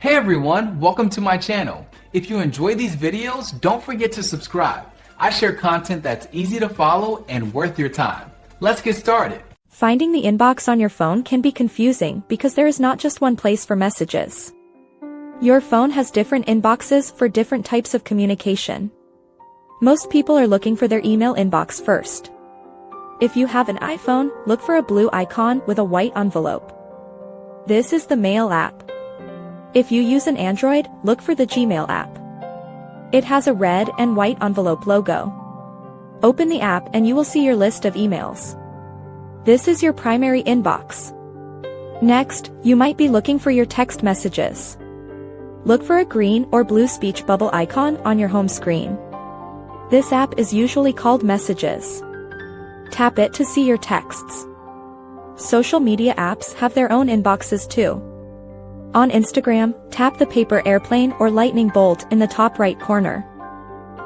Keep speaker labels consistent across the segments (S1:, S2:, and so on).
S1: Hey everyone, welcome to my channel. If you enjoy these videos, don't forget to subscribe. I share content that's easy to follow and worth your time. Let's get started.
S2: Finding the inbox on your phone can be confusing because there is not just one place for messages. Your phone has different inboxes for different types of communication. Most people are looking for their email inbox first. If you have an iPhone, look for a blue icon with a white envelope. This is the Mail app. If you use an Android, look for the Gmail app. It has a red and white envelope logo. Open the app and you will see your list of emails. This is your primary inbox. Next, you might be looking for your text messages. Look for a green or blue speech bubble icon on your home screen. This app is usually called Messages. Tap it to see your texts. Social media apps have their own inboxes too. On Instagram, tap the paper airplane or lightning bolt in the top right corner.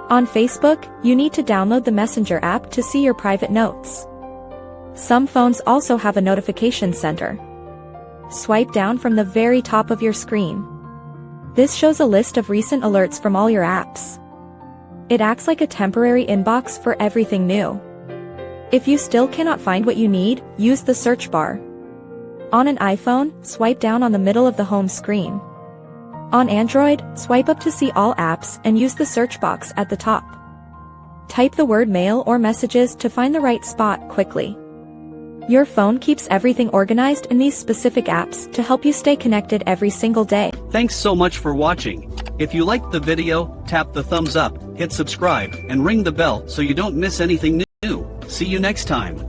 S2: On Facebook, you need to download the Messenger app to see your private notes. Some phones also have a notification center. Swipe down from the very top of your screen. This shows a list of recent alerts from all your apps. It acts like a temporary inbox for everything new. If you still cannot find what you need, use the search bar. On an iPhone, swipe down on the middle of the home screen. On Android, swipe up to see all apps and use the search box at the top. Type the word mail or messages to find the right spot quickly. Your phone keeps everything organized in these specific apps to help you stay connected every single day.
S3: Thanks so much for watching. If you liked the video, tap the thumbs up, hit subscribe, and ring the bell so you don't miss anything new. See you next time.